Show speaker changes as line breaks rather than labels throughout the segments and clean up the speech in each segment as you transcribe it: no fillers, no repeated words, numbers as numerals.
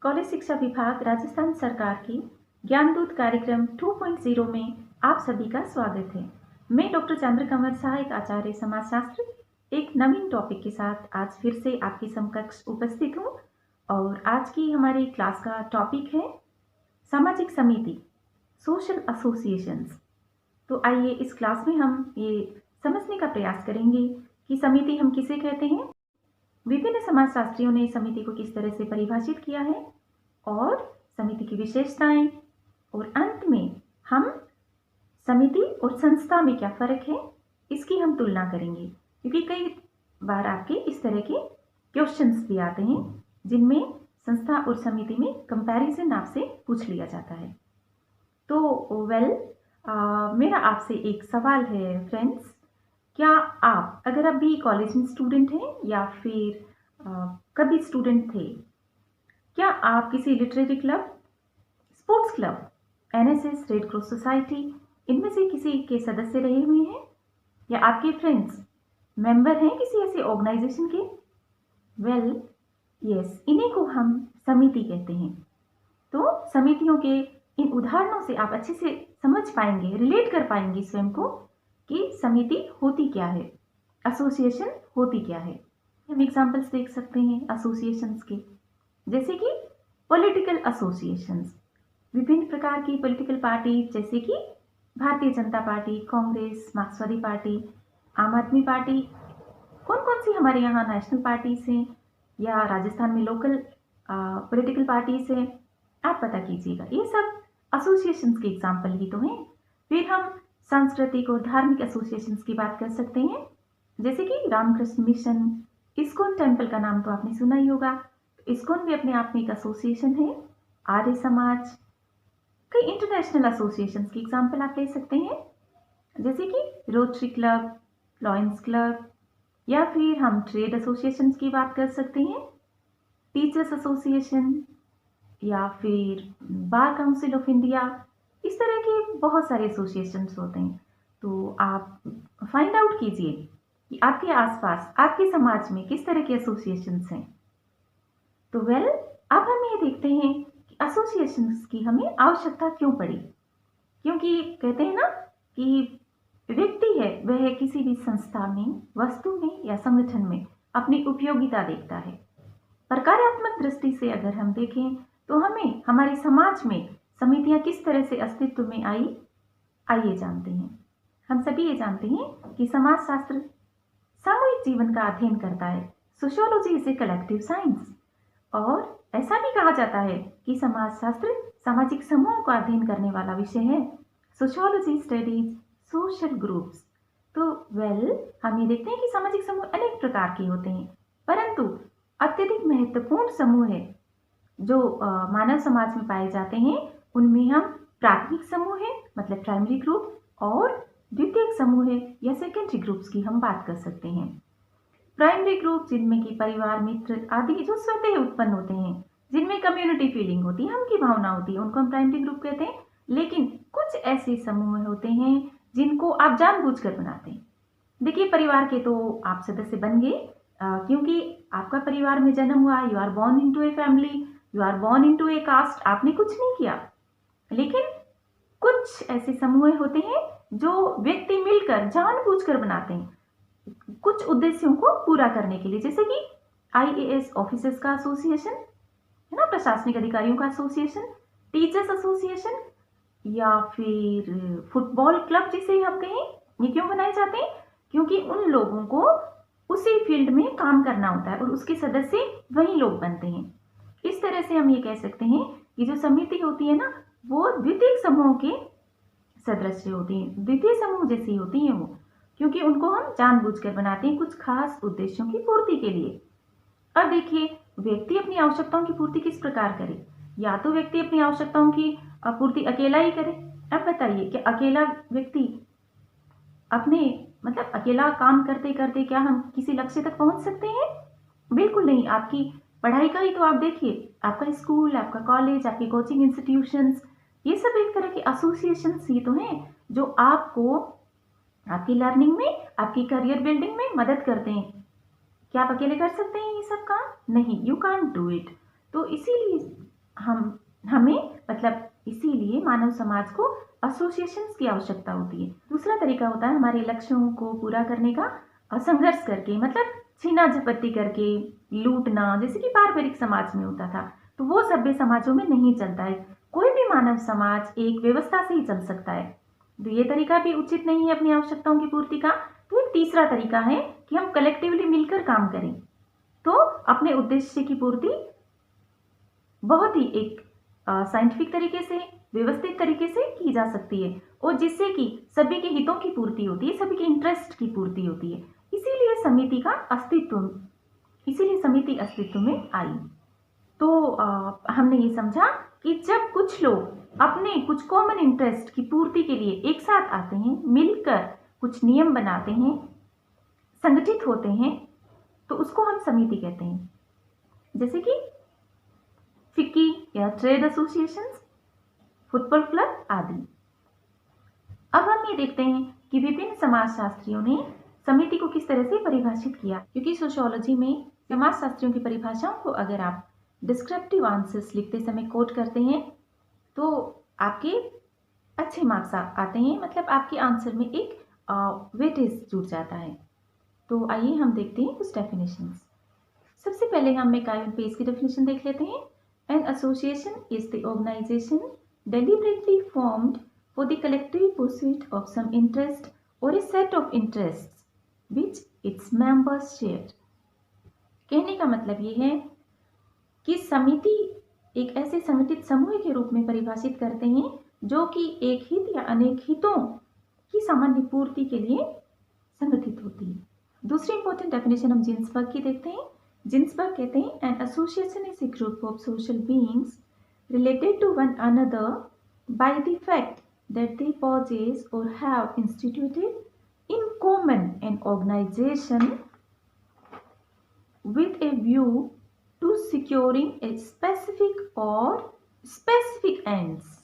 College शिक्षा विभाग राजस्थान सरकार की ज्ञानदूत कार्यक्रम 2.0 में आप सभी का स्वागत है। मैं डॉक्टर चंद्रकमल, सहायक आचार्य समाजशास्त्र, एक नवीन टॉपिक के साथ आज फिर से आपके समकक्ष उपस्थित हूँ। और आज की हमारी क्लास का टॉपिक है सामाजिक समिति, सोशल एसोसिएशंस। तो आइए इस क्लास में हम ये समझने का प्रयास करेंगे कि समिति हम किसे कहते हैं, विभिन्न समाजशास्त्रियों ने समिति को किस तरह से परिभाषित किया है और समिति की विशेषताएं, और अंत में हम समिति और संस्था में क्या फर्क है इसकी हम तुलना करेंगे। क्योंकि कई बार आपके इस तरह के क्वेश्चंस भी आते हैं जिनमें संस्था और समिति में कंपैरिजन आपसे पूछ लिया जाता है। तो मेरा आपसे एक सवाल है फ्रेंड्स, क्या आप, अगर आप भी कॉलेज में स्टूडेंट हैं या फिर कभी स्टूडेंट थे, क्या आप किसी literary club, sports club, NSS, red cross society, इनमें से किसी के सदस्य रहे हुए हैं? या आपके फ्रेंड्स मेंबर हैं किसी ऐसे ऑर्गेनाइजेशन के? यस, इन्हीं को हम समिति कहते हैं। तो समितियों के इन उदाहरणों से आप अच्छे से समझ पाएंगे, रिलेट कर पाएंगे स्वयं को कि समिति होती क्या है, एसोसिएशन होती क्या है। हम एग्जाम्पल्स देख सकते हैं एसोसिएशंस के, जैसे कि पॉलिटिकल एसोसिएशंस, विभिन्न प्रकार की पॉलिटिकल पार्टी, जैसे कि भारतीय जनता पार्टी, कांग्रेस, मार्क्सवादी पार्टी, आम आदमी पार्टी, कौन कौन सी हमारे यहाँ नेशनल पार्टीज हैं या राजस्थान में लोकल पॉलिटिकल पार्टीज हैं, आप पता कीजिएगा। ये सब एसोसिएशंस के एग्जाम्पल ही तो हैं। फिर हम सांस्कृतिक और धार्मिक एसोसिएशंस की बात कर सकते हैं, जैसे कि रामकृष्ण मिशन, इस्कॉन टेम्पल का नाम तो आपने सुना ही होगा। इस्कॉन भी अपने आप में एक एसोसिएशन है। आर्य समाज, कई इंटरनेशनल एसोसिएशंस की एग्जाम्पल आप ले सकते हैं, जैसे कि रोटरी क्लब, लॉयंस क्लब, या फिर हम ट्रेड एसोसिएशंस की बात कर सकते हैं, टीचर्स एसोसिएशन, या फिर बार काउंसिल ऑफ इंडिया। इस तरह के बहुत सारे एसोसिएशंस होते हैं। तो आप फाइंड आउट कीजिए कि आपके आसपास, आपके समाज में किस तरह के एसोसिएशंस हैं। तो अब हम ये देखते हैं कि एसोसिएशंस की हमें आवश्यकता क्यों पड़ी। क्योंकि कहते हैं ना कि व्यक्ति है वह किसी भी संस्था में, वस्तु में या संगठन में अपनी उपयोगिता देखता है। प्रकारात्मक दृष्टि से अगर हम देखें तो हमें हमारे समाज में समितियां किस तरह से अस्तित्व में आई, आइए जानते हैं। हम सभी ये जानते हैं कि समाजशास्त्र सामूहिक जीवन का अध्ययन करता है। Sociology is a collective science. और ऐसा भी कहा जाता है कि समाजशास्त्र सामाजिक समूहों का अध्ययन करने वाला विषय है। Sociology studies social groups. तो हम ये देखते हैं कि सामाजिक समूह अनेक प्रकार के होते हैं, परंतु अत्यधिक महत्वपूर्ण समूह है जो मानव समाज में पाए जाते हैं, उनमें हम प्राथमिक समूह है, मतलब प्राइमरी ग्रुप, और द्वितीयक समूह है या सेकेंडरी ग्रुप्स की हम बात कर सकते हैं। प्राइमरी ग्रुप जिनमें कि परिवार, मित्र आदि जो स्वतः उत्पन्न होते हैं, जिनमें कम्युनिटी फीलिंग होती है, हम की भावना होती है, उनको हम प्राइमरी ग्रुप कहते हैं। लेकिन कुछ ऐसे समूह होते हैं जिनको आप जानबूझकर बनाते हैं। देखिए, परिवार के तो आप सदस्य बन गए क्योंकि आपका परिवार में जन्म हुआ, you are born into a family, you are born into a caste, आपने कुछ नहीं किया। लेकिन कुछ ऐसे समूह होते हैं जो व्यक्ति मिलकर जानबूझकर बनाते हैं कुछ उद्देश्यों को पूरा करने के लिए, जैसे कि आईएएस ऑफिसर्स का एसोसिएशन है ना, प्रशासनिक अधिकारियों का एसोसिएशन, टीचर्स एसोसिएशन, या फिर फुटबॉल क्लब जिसे हम कहें। ये क्यों बनाए जाते हैं? क्योंकि उन लोगों को उसी फील्ड में काम करना होता है और उसके सदस्य वही लोग बनते हैं। इस तरह से हम ये कह सकते हैं कि जो समिति होती है ना, वो द्वितीय समूह के सदस्य होती हैं, द्वितीय समूह जैसी होती हैं वो, क्योंकि उनको हम जानबूझकर बनाते हैं कुछ खास उद्देश्यों की पूर्ति के लिए। अब देखिए, व्यक्ति अपनी आवश्यकताओं की पूर्ति किस प्रकार करे? या तो व्यक्ति अपनी आवश्यकताओं की पूर्ति अकेला ही करे। अब बताइए कि अकेला व्यक्ति अपने, मतलब अकेला काम करते करते क्या हम किसी लक्ष्य तक पहुंच सकते हैं? बिल्कुल नहीं। आपकी पढ़ाई का ही तो आप देखिए, आपका स्कूल, आपका कॉलेज, आपके कोचिंग इंस्टीट्यूशंस, ये सब एक तरह के एसोसिएशंस ही तो हैं जो आपको आपकी लर्निंग में, आपकी करियर बिल्डिंग में मदद करते हैं। क्या आप अकेले कर सकते हैं ये सब काम? नहीं, यू कांट डू इट। तो इसीलिए हमें मतलब इसीलिए मानव समाज को एसोसिएशंस की आवश्यकता होती है। दूसरा तरीका होता है हमारे लक्ष्यों को पूरा करने का संघर्ष करके, मतलब छीना झपटी करके, लूटना, जैसे कि पारंपरिक समाज में होता था। तो वो सभ्य समाजों में नहीं चलता है। कोई भी मानव समाज एक व्यवस्था से ही चल सकता है। तो ये तरीका भी उचित नहीं है अपनी आवश्यकताओं की पूर्ति का। तो एक तीसरा तरीका है कि हम कलेक्टिवली मिलकर काम करें, तो अपने उद्देश्य की पूर्ति बहुत ही एक साइंटिफिक तरीके से, व्यवस्थित तरीके से की जा सकती है, और जिससे कि सभी के हितों की पूर्ति होती है, सभी के इंटरेस्ट की पूर्ति होती है। इसीलिए समिति अस्तित्व में आई। तो हमने ये समझा कि जब कुछ लोग अपने कुछ कॉमन इंटरेस्ट की पूर्ति के लिए एक साथ आते हैं, मिलकर कुछ नियम बनाते हैं, संगठित होते हैं, तो उसको हम समिति कहते हैं। जैसे कि फिक्की या ट्रेड एसोसिएशंस, फुटबॉल क्लब आदि। अब हम ये देखते हैं कि विभिन्न समाजशास्त्रियों ने समिति को किस तरह से परिभाषित किया, क्योंकि सोशियोलॉजी में समाजशास्त्रियों की परिभाषाओं को अगर आप डिस्क्रिप्टिव आंसर्स लिखते समय कोट करते हैं तो आपके अच्छे मार्क्स आते हैं, मतलब आपके आंसर में एक वेटेज जुड़ जाता है। तो आइए हम देखते हैं कुछ डेफिनेशंस। सबसे पहले हम मैकायन पेस की डेफिनेशन देख लेते हैं। An association is the organization deliberately formed for the collective pursuit of some interest or a set of interests which its members share। कहने का मतलब ये है कि समिति एक ऐसे संगठित समूह के रूप में परिभाषित करते हैं जो कि एक हित या अनेक हितों की सामान्य पूर्ति के लिए संगठित होती है। दूसरी इंपॉर्टेंट डेफिनेशन हम जिन्सबर्ग की देखते हैं। जिन्सबर्ग कहते हैं an association is a group of social beings related to one another by the fact that they possess or have instituted in common an organization with a view to securing a specific or specific ends।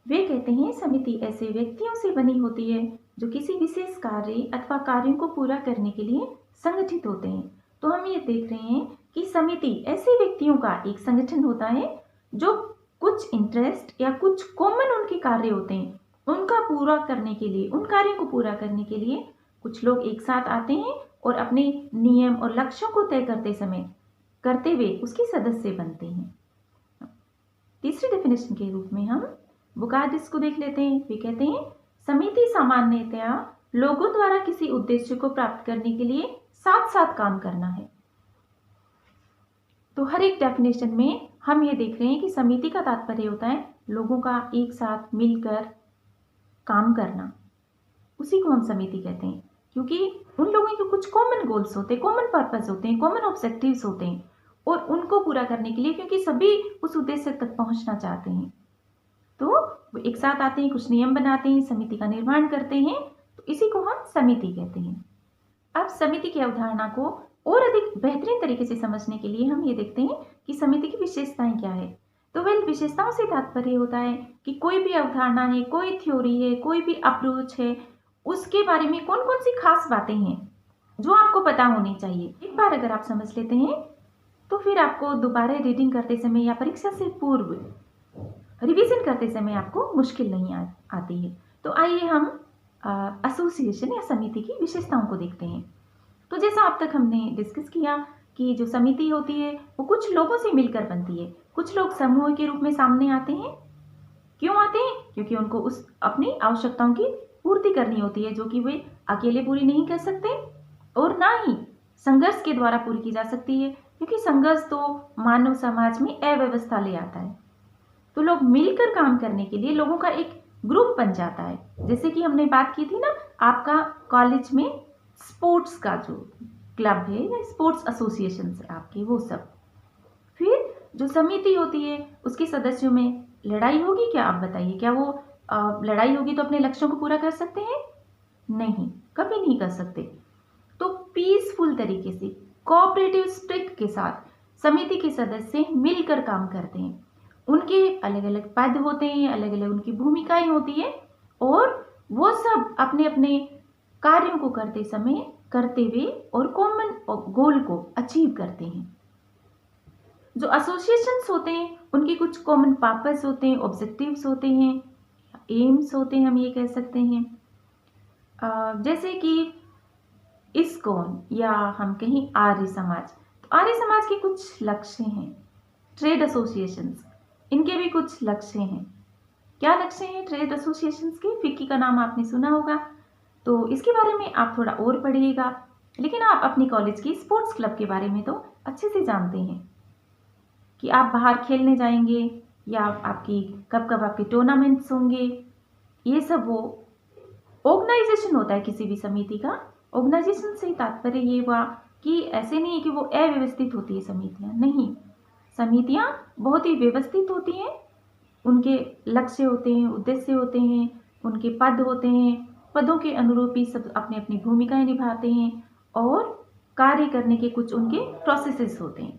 वे कहते हैं समिति ऐसे व्यक्तियों से बनी होती है जो किसी विशेष कार्य अथवा कार्यों को पूरा करने के लिए संगठित होते हैं। तो हम ये देख रहे हैं कि समिति ऐसे व्यक्तियों का एक संगठन होता है जो कुछ इंटरेस्ट या कुछ कॉमन उनके कार्य होते हैं, उनका पूरा करने के लिए, उन कार्यों को पूरा करने के लिए कुछ लोग एक साथ आते हैं और अपने नियम और लक्ष्यों को तय करते हुए उसके सदस्य बनते हैं। तीसरी डेफिनेशन के रूप में हम बुकार्डिस को देख लेते हैं। वे कहते हैं समिति सामान्यतया लोगों द्वारा किसी उद्देश्य को प्राप्त करने के लिए साथ साथ काम करना है। तो हर एक डेफिनेशन में हम ये देख रहे हैं कि समिति का तात्पर्य होता है लोगों का एक साथ मिलकर काम करना, उसी को हम समिति कहते हैं, क्योंकि उन लोगों के कुछ कॉमन गोल्स होते हैं, कॉमन पर्पस होते हैं, कॉमन ऑब्जेक्टिव्स होते हैं, और उनको पूरा करने के लिए, क्योंकि सभी उस उद्देश्य तक पहुंचना चाहते हैं, तो वो एक साथ आते हैं, कुछ नियम बनाते हैं, समिति का निर्माण करते हैं, तो इसी को हम समिति कहते हैं। अब समिति की अवधारणा को और अधिक बेहतरीन तरीके से समझने के लिए हम ये देखते हैं कि समिति की विशेषताएं क्या है। तो विशेषताओं से तात्पर्य होता है कि कोई भी अवधारणा है, कोई थ्योरी है, कोई भी अप्रोच है, उसके बारे में कौन कौन सी खास बातें हैं जो आपको पता होनी चाहिए। एक बार अगर आप समझ लेते हैं तो फिर आपको दोबारा रीडिंग करते समय या परीक्षा से पूर्व रिवीजन करते समय आपको मुश्किल नहीं आती है। तो आइए हम एसोसिएशन या समिति की विशेषताओं को देखते हैं। तो जैसा अब तक हमने डिस्कस किया कि जो समिति होती है वो कुछ लोगों से मिलकर बनती है। कुछ लोग समूह के रूप में सामने आते हैं। क्यों आते हैं? क्योंकि उनको उस अपनी आवश्यकताओं की पूर्ति करनी होती है जो कि वे अकेले पूरी नहीं कर सकते और ना ही संघर्ष के द्वारा पूरी की जा सकती है, क्योंकि संघर्ष तो मानव समाज में अव्यवस्था ले आता है। तो लोग मिलकर काम करने के लिए लोगों का एक ग्रुप बन जाता है। जैसे कि हमने बात की थी ना, आपका कॉलेज में स्पोर्ट्स का जो क्लब है या स्पोर्ट्स एसोसिएशन है आपके, वो सब। फिर जो समिति होती है उसके सदस्यों में लड़ाई होगी क्या? आप बताइए, क्या वो लड़ाई होगी तो अपने लक्ष्यों को पूरा कर सकते हैं? नहीं, कभी नहीं कर सकते। तो पीसफुल तरीके से, कोऑपरेटिव स्पिरिट के साथ समिति के सदस्य मिलकर काम करते हैं। उनके अलग अलग पद होते हैं, अलग अलग उनकी भूमिकाएं होती है, और वो सब अपने अपने कार्यों को करते हुए और कॉमन गोल को अचीव करते हैं। जो एसोसिएशंस होते हैं उनके कुछ कॉमन पर्पस होते हैं, ऑब्जेक्टिव्स होते हैं, एम्स होते हैं, हम ये कह सकते हैं। जैसे कि इस्कॉन या हम कहें आर्य समाज, तो आर्य समाज के कुछ लक्ष्य हैं। ट्रेड एसोसिएशंस, इनके भी कुछ लक्ष्य हैं। क्या लक्ष्य हैं ट्रेड एसोसिएशंस के? फिक्की का नाम आपने सुना होगा, तो इसके बारे में आप थोड़ा और पढ़िएगा। लेकिन आप अपनी कॉलेज की स्पोर्ट्स क्लब के बारे में तो अच्छे से जानते हैं कि आप बाहर खेलने जाएंगे या आपकी कब कब आपके टूर्नामेंट्स होंगे। ये सब वो ऑर्गेनाइजेशन होता है किसी भी समिति का। ऑर्गेनाइजेशन से तात्पर्य ये हुआ कि ऐसे नहीं है कि वो अव्यवस्थित होती है समितियाँ, नहीं, समितियाँ बहुत ही व्यवस्थित होती हैं। उनके लक्ष्य होते हैं, उद्देश्य होते हैं, उनके पद होते हैं, पदों के अनुरूप ही सब अपनी अपनी भूमिकाएं निभाते हैं और कार्य करने के कुछ उनके प्रोसेसेस होते हैं।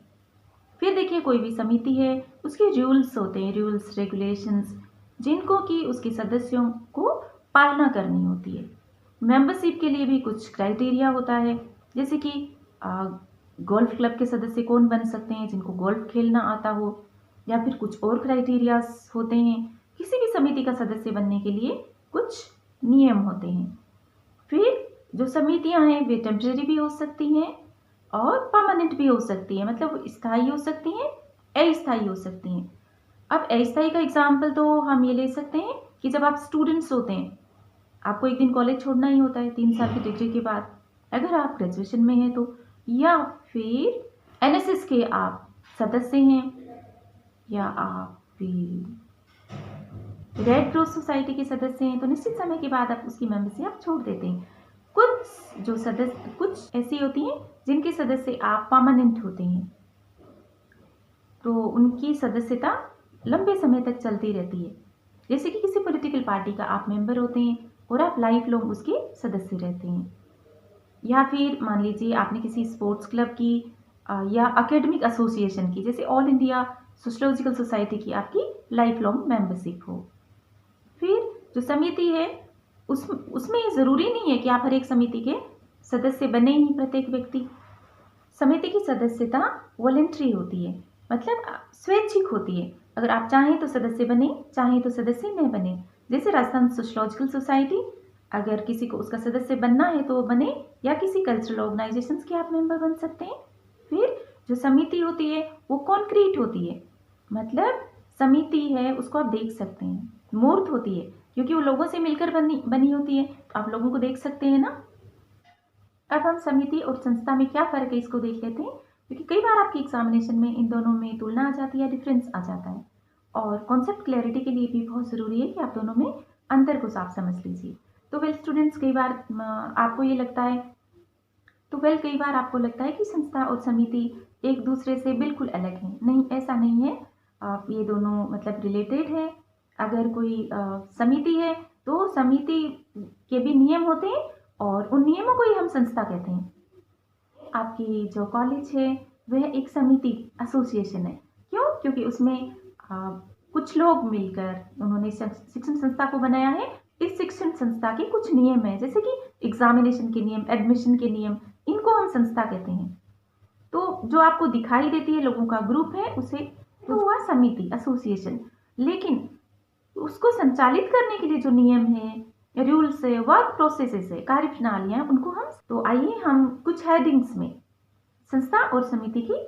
फिर देखिए कोई भी समिति है उसके रूल्स होते हैं, रूल्स रेगुलेशंस, जिनको कि उसके सदस्यों को पालना करनी होती है। मेंबरशिप के लिए भी कुछ क्राइटेरिया होता है, जैसे कि गोल्फ क्लब के सदस्य कौन बन सकते हैं, जिनको गोल्फ खेलना आता हो, या फिर कुछ और क्राइटेरियाज होते हैं। किसी भी समिति का सदस्य बनने के लिए कुछ नियम होते हैं। फिर जो समितियां हैं वे टेम्परेरी भी हो सकती हैं और परमानेंट भी हो सकती है, मतलब स्थायी हो सकती हैं, अस्थायी हो सकती हैं। अब अस्थायी का एग्जाम्पल तो हम ये ले सकते हैं कि जब आप स्टूडेंट्स होते हैं, आपको एक दिन कॉलेज छोड़ना ही होता है 3 साल की डिग्री के बाद, अगर आप ग्रेजुएशन में हैं तो, या फिर एनएसएस के आप सदस्य हैं, या आप फिर रेड क्रॉस सोसाइटी के सदस्य हैं, तो निश्चित समय के बाद आप उसकी मेंबरशिप आप छोड़ देते हैं। कुछ ऐसी होती हैं जिनके सदस्य आप परमानेंट होते हैं, तो उनकी सदस्यता लंबे समय तक चलती रहती है। जैसे कि किसी पॉलिटिकल पार्टी का आप मेंबर होते हैं और आप लाइफ लॉन्ग उसके सदस्य रहते हैं। या फिर मान लीजिए आपने किसी स्पोर्ट्स क्लब की या एकेडमिक एसोसिएशन की, जैसे ऑल इंडिया सोशियोलॉजिकल सोसाइटी की आपकी लाइफ लॉन्ग मेंबरशिप हो। फिर जो समिति है उसमें ये ज़रूरी नहीं है कि आप हर एक समिति के सदस्य बने ही प्रत्येक व्यक्ति। समिति की सदस्यता वॉलेंट्री होती है, मतलब स्वैच्छिक होती है। अगर आप चाहें तो सदस्य बने, चाहें तो सदस्य न बने। जैसे राजस्थान सोशियोलॉजिकल सोसाइटी, अगर किसी को उसका सदस्य बनना है तो वो बने, या किसी कल्चरल ऑर्गेनाइजेशंस के आप मेंबर बन सकते हैं। फिर जो समिति होती है वो कॉन्क्रीट होती है, मतलब समिति है उसको आप देख सकते हैं, मूर्त होती है, क्योंकि वो लोगों से मिलकर बनी होती है, तो आप लोगों को देख सकते हैं ना। अब हम समिति और संस्था में क्या फ़र्क है इसको देख लेते हैं, क्योंकि कई बार आपकी एग्जामिनेशन में इन दोनों में तुलना आ जाती है, डिफरेंस आ जाता है, और कॉन्सेप्ट क्लैरिटी के लिए भी बहुत ज़रूरी है कि आप दोनों में अंतर को साफ समझ लीजिए। तो वेल स्टूडेंट्स, कई बार आपको ये लगता है कई बार आपको लगता है कि संस्था और समिति एक दूसरे से बिल्कुल अलग हैं। नहीं, ऐसा नहीं है। ये दोनों मतलब रिलेटेड है। अगर कोई समिति है तो समिति के भी नियम होते हैं और उन नियमों को ही हम संस्था कहते हैं। आपकी जो कॉलेज है वह एक समिति एसोसिएशन है। क्यों? क्योंकि उसमें कुछ लोग मिलकर उन्होंने शिक्षण संस्था को बनाया है। इस शिक्षण संस्था के कुछ नियम हैं, जैसे कि एग्जामिनेशन के नियम, एडमिशन के नियम, इनको हम संस्था कहते हैं। तो जो आपको दिखाई देती है लोगों का ग्रुप है, उसे तो हुआ समिति, एसोसिएशन। लेकिन उसको संचालित करने के लिए जो नियम है, रूल्स है, वर्क प्रोसेसेस है, कार्य प्रणालियां, उनको हम, तो आइए हम कुछ हेडिंग्स में संस्था और समिति की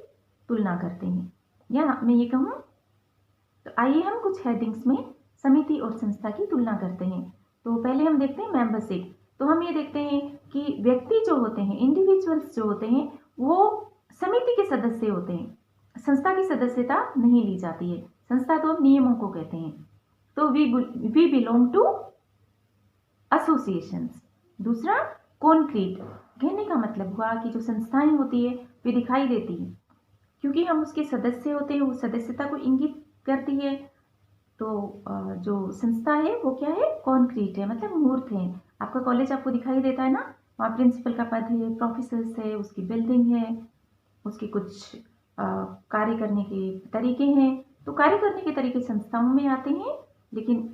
तुलना करते हैं, या मैं ये कहूँ तो आइए हम कुछ हेडिंग्स में समिति और संस्था की तुलना करते हैं। तो पहले हम देखते हैं मेंबरशिप। तो हम ये देखते हैं कि व्यक्ति जो होते हैं, इंडिविजुअल्स जो होते हैं, वो समिति के सदस्य होते हैं, संस्था की सदस्यता नहीं ली जाती है। संस्था तो नियमों को कहते हैं। तो वी बिलोंग टू एसोसिएशंस। दूसरा, कॉन्क्रीट, कहने का मतलब हुआ कि जो संस्थाएं होती है वे दिखाई देती है, क्योंकि हम उसके सदस्य होते हैं, वो सदस्यता को इंगित करती है। तो जो संस्था है वो क्या है? कॉन्क्रीट है, मतलब मूर्त है। आपका कॉलेज आपको दिखाई देता है ना, वहाँ प्रिंसिपल का पद है, प्रोफेसर्स है, उसकी बिल्डिंग है, उसके कुछ कार्य करने के तरीके हैं। तो कार्य करने के तरीके संस्थाओं में आते हैं, लेकिन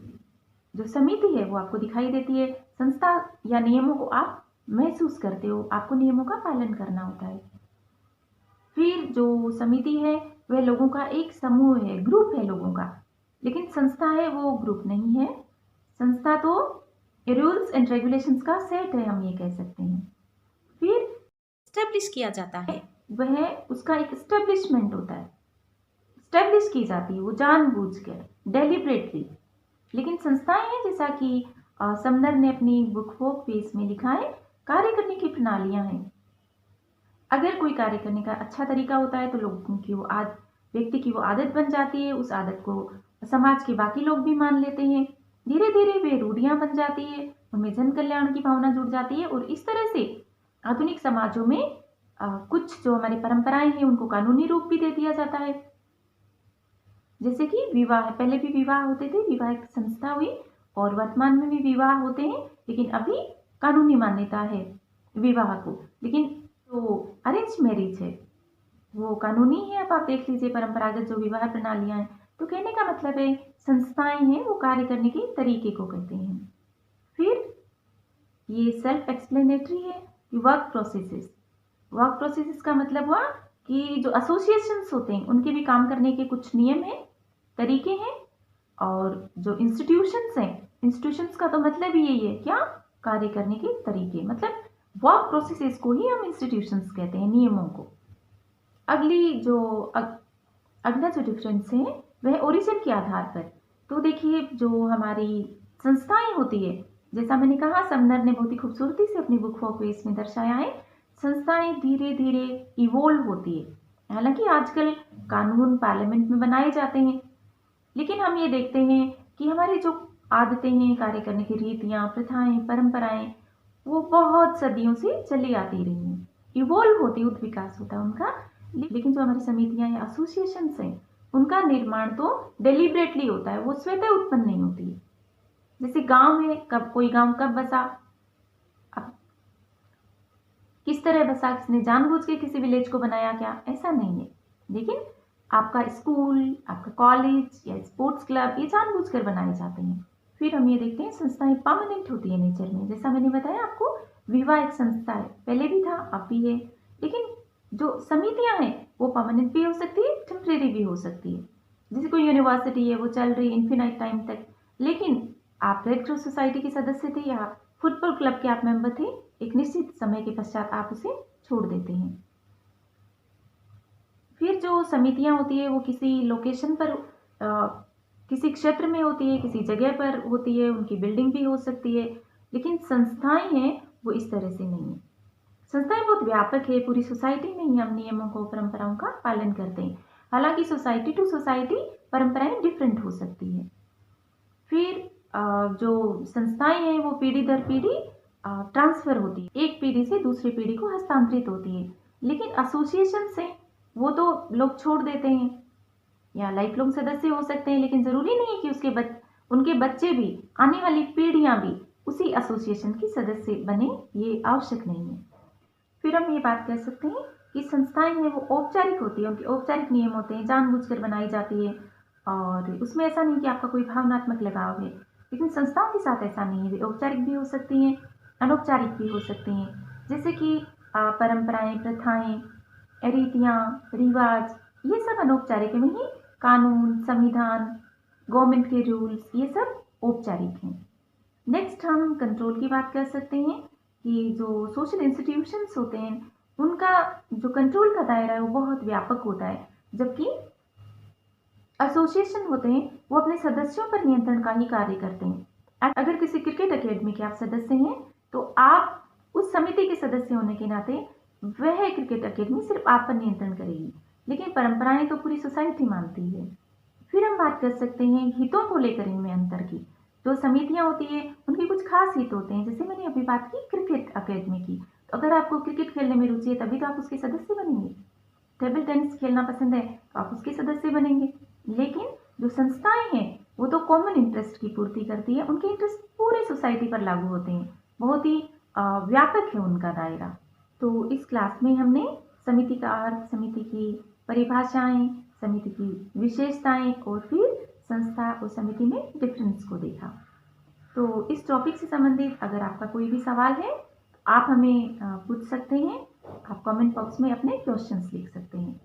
जो समिति है वो आपको दिखाई देती है। संस्था या नियमों को आप महसूस करते हो, आपको नियमों का पालन करना होता है। फिर जो समिति है वह लोगों का एक समूह है, ग्रुप है लोगों का, लेकिन संस्था है वो ग्रुप नहीं है। संस्था तो रूल्स एंड रेगुलेशंस का सेट है, हम ये कह सकते हैं। फिर
स्टेब्लिश किया जाता है,
वह उसका एक स्टेब्लिशमेंट होता है, स्टेब्लिश की जाती है वो जानबूझकर, डेलिबरेटली। लेकिन संस्थाएं हैं, जैसा कि समदर ने अपनी बुक फोक पेज में लिखा है, कार्य करने की प्रणालियां हैं। अगर कोई कार्य करने का अच्छा तरीका होता है तो लोगों की वो व्यक्ति की वो आदत बन जाती है, उस आदत को समाज के बाकी लोग भी मान लेते हैं। धीरे धीरे वे रूढ़ियां बन जाती है, उनमें जन कल्याण की भावना जुड़ जाती है, और इस तरह से आधुनिक समाजों में कुछ जो हमारी परंपराएं हैं उनको कानूनी रूप भी दे दिया जाता है। जैसे कि विवाह, पहले भी विवाह होते थे, विवाह एक संस्था हुई, और वर्तमान में भी विवाह होते हैं, लेकिन अभी कानूनी मान्यता है विवाह को। लेकिन जो अरेंज मैरिज है वो कानूनी है। अब आप देख लीजिए परंपरागत जो विवाह प्रणालियां हैं, तो कहने का मतलब है संस्थाएं हैं वो कार्य करने के तरीके को कहते हैं। फिर ये सेल्फ एक्सप्लेनेटरी है कि वर्क प्रोसेसेस। वर्क प्रोसेसेस का मतलब हुआ कि जो एसोसिएशंस होते हैं उनके भी काम करने के कुछ नियम हैं, तरीके हैं। और जो इंस्टीट्यूशंस हैं, इंस्टीट्यूशंस का तो मतलब ही यही है, क्या, कार्य करने के तरीके, मतलब वर्क प्रोसेसेस को ही हम इंस्टीट्यूशंस कहते हैं, नियमों को। अगली जो अगला जो डिफरेंस है वह ओरिजिन के आधार पर। तो देखिए जो हमारी संस्थाएं होती है, जैसा मैंने कहा समनर ने बहुत ही खूबसूरती से अपनी बुक फॉर क्वेस में दर्शाया है, संस्थाएं धीरे धीरे इवोल्व होती है। हालांकि आजकल कानून पार्लियामेंट में बनाए जाते हैं, लेकिन हम ये देखते हैं कि हमारी जो आदतें हैं, कार्य करने की रीतियां, प्रथाएं, परंपराएं, वो बहुत सदियों से चली आती रही हैं, इवोल्व होती, उत विकास होता है उनका। लेकिन जो हमारी समितियां या एसोसिएशंस हैं उनका निर्माण तो डेलिबरेटली होता है, वो स्वतः उत्पन्न नहीं होती है। जैसे गांव है, कब कोई गांव कब बसा, अब किस तरह बसा, किसने जानबूझ के किसी विलेज को बनाया, क्या, ऐसा नहीं है। लेकिन आपका स्कूल, आपका कॉलेज या स्पोर्ट्स क्लब, ये जानबूझकर बनाए जाते हैं। फिर हम ये देखते हैं संस्थाएं परमानेंट होती है नेचर में। जैसा मैंने बताया आपको, विवाह एक संस्था है, पहले भी था अब भी है। लेकिन जो समितियां हैं वो परमानेंट भी हो सकती है, टेम्परेरी भी हो सकती है। जैसे कोई यूनिवर्सिटी है, वो चल रही इन्फिनाइट टाइम तक, लेकिन आप रेड क्रॉस सोसाइटी के सदस्य थे या फुटबॉल क्लब के आप मेंबर थे, एक निश्चित समय के पश्चात आप उसे छोड़ देते हैं। फिर जो समितियां होती है वो किसी लोकेशन पर, किसी क्षेत्र में होती है, किसी जगह पर होती है, उनकी बिल्डिंग भी हो सकती है। लेकिन संस्थाएं हैं वो इस तरह से नहीं है। संस्थाएं बहुत व्यापक है, पूरी सोसाइटी में ही हम नियमों को, परंपराओं का पालन करते हैं। हालांकि सोसाइटी टू सोसाइटी परंपराएं डिफरेंट हो सकती है। फिर जो संस्थाएं हैं वो पीढ़ी दर पीढ़ी ट्रांसफर होती है, एक पीढ़ी से दूसरी पीढ़ी को हस्तांतरित होती है। लेकिन एसोसिएशन से वो तो लोग छोड़ देते हैं, या लाइफ लॉन्ग सदस्य हो सकते हैं, लेकिन जरूरी नहीं है कि उनके बच्चे भी, आने वाली पीढ़ियां भी उसी एसोसिएशन की सदस्य बने, ये आवश्यक नहीं है। फिर हम ये बात कह सकते हैं कि संस्थाएं हैं वो औपचारिक होती है, उनके औपचारिक नियम होते हैं, जानबूझकर बनाई जाती है, और उसमें ऐसा नहीं कि आपका कोई भावनात्मक लगाव है। लेकिन संस्थाओं के साथ ऐसा नहीं है, वे औपचारिक भी हो सकती हैं, अनौपचारिक भी हो सकती हैं। जैसे कि परंपराएं, प्रथाएं, रीतियां, रिवाज, ये सब अनौपचारिक है। वहीं कानून, संविधान, गवर्नमेंट के रूल्स, ये सब औपचारिक हैं। नेक्स्ट हम कंट्रोल की बात कर सकते हैं कि जो सोशल इंस्टीट्यूशंस होते हैं उनका जो कंट्रोल का दायरा है वो बहुत व्यापक होता है, जबकि एसोसिएशन होते हैं वो अपने सदस्यों पर नियंत्रण का ही कार्य करते हैं। अगर किसी क्रिकेट अकेडमी के आप सदस्य हैं तो आप उस समिति के सदस्य होने के नाते वह क्रिकेट अकेडमी सिर्फ आप पर नियंत्रण करेगी, लेकिन परंपराएं तो पूरी सोसाइटी मानती है। फिर हम बात कर सकते हैं हितों को लेकर इनमें अंतर की। जो समितियां होती है उनके कुछ खास हित होते हैं, जैसे मैंने अभी बात की क्रिकेट अकेडमी की, तो अगर आपको क्रिकेट खेलने में रुचि है तभी तो आप उसके सदस्य बनेंगे। टेबल टेनिस खेलना पसंद है तो आप उसके सदस्य बनेंगे। लेकिन जो संस्थाएं हैं वो तो कॉमन इंटरेस्ट की पूर्ति करती है, उनके इंटरेस्ट पूरे सोसाइटी पर लागू होते हैं, बहुत ही व्यापक है उनका दायरा। तो इस क्लास में हमने समिति का अर्थ, समिति की परिभाषाएं, समिति की विशेषताएं और फिर संस्था और समिति में डिफरेंस को देखा। तो इस टॉपिक से संबंधित अगर आपका कोई भी सवाल है तो आप हमें पूछ सकते हैं, आप कमेंट बॉक्स में अपने क्वेश्चंस लिख सकते हैं।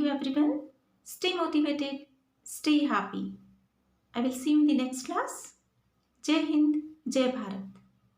you everyone. Stay motivated, stay happy. I will see you in the next class. Jai Hind, Jai Bharat.